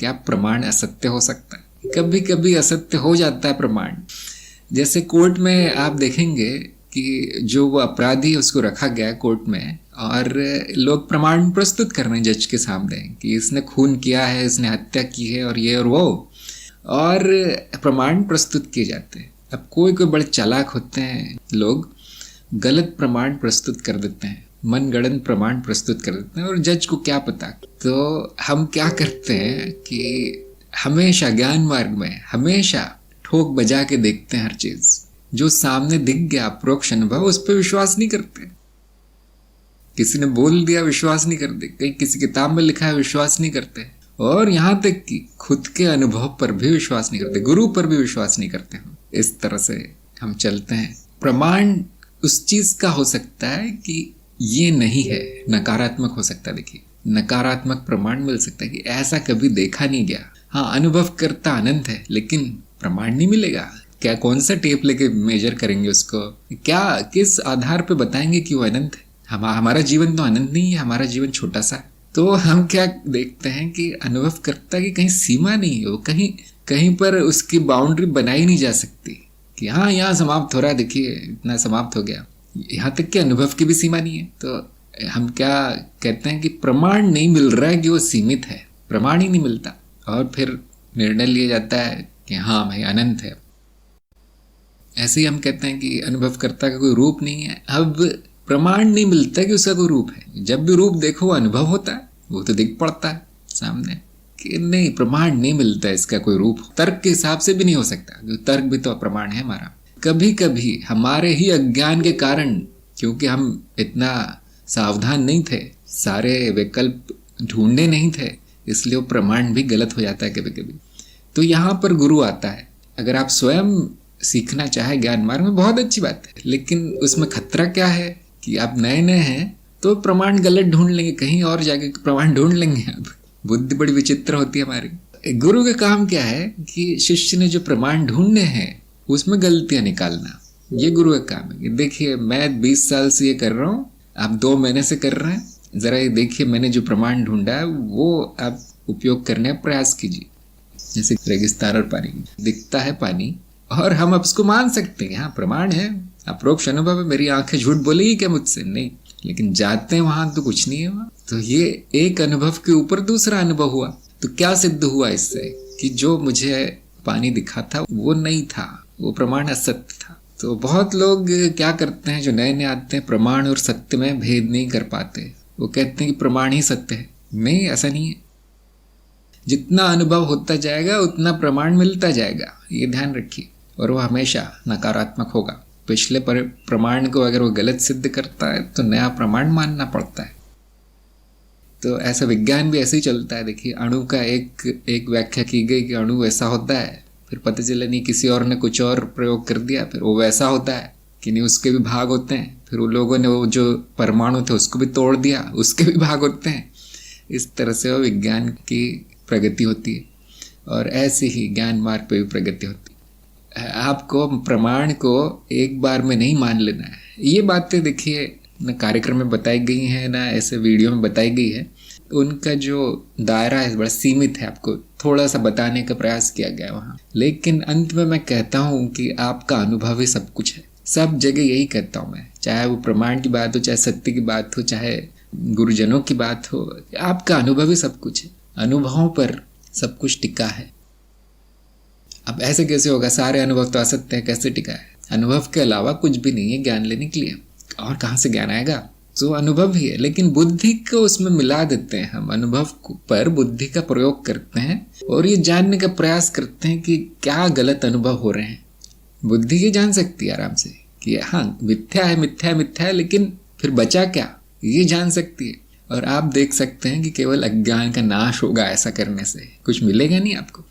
क्या प्रमाण असत्य हो सकता है? कभी कभी असत्य हो जाता है प्रमाण। जैसे कोर्ट में आप देखेंगे कि जो वो अपराधी उसको रखा गया कोर्ट में और लोग प्रमाण प्रस्तुत कर रहे हैं जज के सामने कि इसने खून किया है, इसने हत्या की है और ये और वो, और प्रमाण प्रस्तुत किए जाते हैं। अब कोई कोई बड़े चालाक होते हैं लोग, गलत प्रमाण प्रस्तुत कर देते हैं, मनगढ़ंत प्रमाण प्रस्तुत कर देते हैं, और जज को क्या पता। तो हम क्या करते हैं कि हमेशा ज्ञान मार्ग में हमेशा ठोक बजा के देखते हैं हर चीज। जो सामने दिख गया अप्रोक्ष अनुभव, उस पर विश्वास नहीं करते। किसी ने बोल दिया विश्वास नहीं करते, कहीं किसी किताब में लिखा है विश्वास नहीं करते, और यहां तक कि खुद के अनुभव पर भी विश्वास नहीं करते, गुरु पर भी विश्वास नहीं करते। हम इस तरह से हम चलते हैं। प्रमाण उस चीज का हो सकता है कि ये नहीं है, नकारात्मक हो सकता है। देखिए, नकारात्मक प्रमाण मिल सकता है कि ऐसा कभी देखा नहीं गया। हाँ, अनुभव करता अनंत है, लेकिन प्रमाण नहीं मिलेगा। क्या कौन सा टेप लेके मेजर करेंगे उसको? क्या किस आधार पे बताएंगे कि वो अनंत है? हमारा जीवन तो अनंत नहीं है, हमारा जीवन छोटा सा है। तो हम क्या देखते हैं कि अनुभव करता की कहीं सीमा नहीं है, वो कहीं पर उसकी बाउंड्री बनाई नहीं जा सकती कि हाँ यहाँ समाप्त हो रहा है, देखिए इतना समाप्त हो गया। यहाँ तक कि अनुभव की भी सीमा नहीं है। तो हम क्या कहते हैं कि प्रमाण नहीं मिल रहा है कि वो सीमित है, प्रमाण ही नहीं मिलता, और फिर निर्णय लिया जाता है कि हाँ भाई अनंत है। ऐसे ही हम कहते हैं कि अनुभवकर्ता का कोई रूप नहीं है। अब प्रमाण नहीं मिलता कि उसका कोई रूप है। जब भी रूप देखो अनुभव होता है, वो तो दिख पड़ता है सामने, कि नहीं प्रमाण नहीं मिलता इसका कोई रूप। तर्क के हिसाब से भी नहीं हो सकता, तर्क भी तो प्रमाण है हमारा। कभी कभी हमारे ही अज्ञान के कारण, क्योंकि हम इतना सावधान नहीं थे, सारे विकल्प ढूंढे नहीं थे, इसलिए वो प्रमाण भी गलत हो जाता है कभी कभी। तो यहाँ पर गुरु आता है। अगर आप स्वयं सीखना चाहे ज्ञान मार्ग में, बहुत अच्छी बात है, लेकिन उसमें खतरा क्या है कि आप नए नए हैं तो प्रमाण गलत ढूंढ लेंगे, कहीं और जाके प्रमाण ढूंढ लेंगे। अब बुद्धि बड़ी विचित्र होती है हमारी। गुरु का काम क्या है कि शिष्य ने जो प्रमाण ढूंढने हैं उसमें गलतियां निकालना, ये गुरु का काम है। देखिए मैं 20 साल से ये कर रहा हूँ, आप 2 महीने से कर रहे हैं, जरा ये देखिए मैंने जो प्रमाण ढूंढा है वो आप उपयोग करने का प्रयास कीजिए। जैसे रेगिस्तान और पानी, दिखता है पानी और हम अब उसको मान सकते हैं, हाँ प्रमाण है, अप्रोक्ष अनुभव है, मेरी आंखें झूठ बोलेगी क्या मुझसे? नहीं, लेकिन जाते हैं वहां तो कुछ नहीं है वहां। तो ये एक अनुभव के ऊपर दूसरा अनुभव हुआ, तो क्या सिद्ध हुआ इससे कि जो मुझे पानी दिखा था वो नहीं था, वो प्रमाण असत्य था। तो बहुत लोग क्या करते हैं, जो नए नए आते हैं, प्रमाण और सत्य में भेद नहीं कर पाते। वो कहते हैं कि प्रमाण ही सत्य है। नहीं, ऐसा नहीं है। जितना अनुभव होता जाएगा उतना प्रमाण मिलता जाएगा, ये ध्यान रखिए, और वो हमेशा नकारात्मक होगा। पिछले प्रमाण को अगर वो गलत सिद्ध करता है तो नया प्रमाण मानना पड़ता है। तो ऐसा विज्ञान भी ऐसे ही चलता है। देखिए अणु का एक व्याख्या की गई कि अणु ऐसा होता है, फिर पता चला नहीं किसी और ने कुछ और प्रयोग कर दिया, फिर वो वैसा होता है कि नहीं, उसके भी भाग होते हैं। फिर उन लोगों ने वो जो परमाणु थे उसको भी तोड़ दिया, उसके भी भाग होते हैं। इस तरह से वो विज्ञान की प्रगति होती है, और ऐसे ही ज्ञान मार्ग पे भी प्रगति होती है। आपको प्रमाण को एक बार में नहीं मान लेना है। ये बातें देखिए न कार्यक्रम में बताई गई हैं, ना ऐसे वीडियो में बताई गई है। उनका जो दायरा है बड़ा सीमित है, आपको थोड़ा सा बताने का प्रयास किया गया वहाँ। लेकिन अंत में मैं कहता हूँ कि आपका अनुभव ही सब कुछ है। सब जगह यही कहता हूँ मैं, चाहे वो प्रमाण की बात हो, चाहे सत्य की बात हो, चाहे गुरुजनों की बात हो, आपका अनुभव ही सब कुछ है। अनुभवों पर सब कुछ टिका है। अब ऐसे कैसे होगा, सारे अनुभव तो असत्य है, कैसे टिका है? अनुभव के अलावा कुछ भी नहीं है ज्ञान लेने के लिए, और कहाँ से ज्ञान आएगा? तो अनुभव ही है, लेकिन बुद्धि को उसमें मिला देते हैं हम। अनुभव पर बुद्धि का प्रयोग करते हैं और ये जानने का प्रयास करते हैं कि क्या गलत अनुभव हो रहे हैं। बुद्धि ये जान सकती है आराम से कि हाँ मिथ्या है, मिथ्या है, मिथ्या है, लेकिन फिर बचा क्या, ये जान सकती है। और आप देख सकते हैं कि केवल अज्ञान का नाश होगा ऐसा करने से, कुछ मिलेगा नहीं आपको,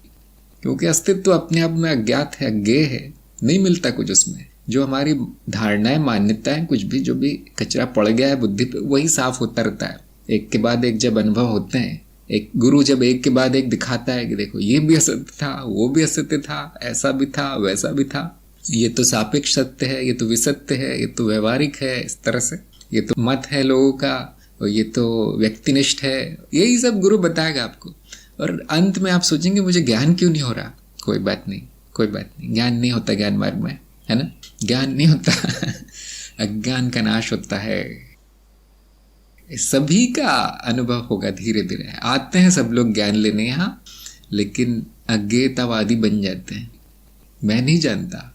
क्योंकि अस्तित्व तो अपने आप में अज्ञात है, अज्ञेय है, नहीं मिलता कुछ उसमें। जो हमारी धारणाएं, मान्यताएं, कुछ भी जो भी कचरा पड़ गया है बुद्धि पे, वही साफ होता रहता है। एक के बाद एक जब अनुभव होते हैं, एक गुरु जब एक के बाद एक दिखाता है कि देखो ये भी असत्य था, वो भी असत्य था, ऐसा भी था, वैसा भी था, ये तो सापेक्ष सत्य है, ये तो विसत्य है, ये तो व्यवहारिक है, इस तरह से ये तो मत है लोगों का, और ये तो व्यक्तिनिष्ठ है, यही सब गुरु बताएगा आपको। और अंत में आप सोचेंगे मुझे ज्ञान क्यों नहीं हो रहा। कोई बात नहीं, कोई बात नहीं, ज्ञान नहीं होता ज्ञान मार्ग में, है ना, ज्ञान नहीं होता अज्ञान का नाश होता है। सभी का अनुभव होगा, धीरे धीरे आते हैं सब लोग ज्ञान लेने यहाँ, लेकिन अज्ञेयतावादी बन जाते हैं। मैं नहीं जानता,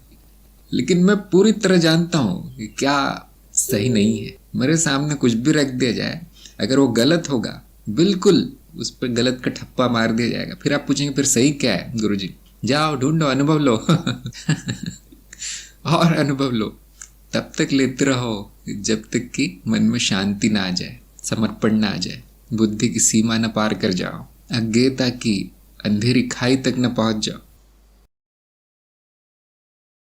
लेकिन मैं पूरी तरह जानता हूँ कि क्या सही नहीं है। मेरे सामने कुछ भी रख दिया जाए, अगर वो गलत होगा बिल्कुल उस पर गलत का ठप्पा मार दिया जाएगा। फिर आप पूछेंगे फिर सही क्या है गुरुजी, जाओ ढूंढो, अनुभव लो और अनुभव लो, तब तक लेते रहो जब तक कि मन में शांति ना आ जाए, समर्पण ना आ जाए, बुद्धि की सीमा न पार कर जाओ, अज्ञेयता की अंधेरी खाई तक न पहुंच जाओ।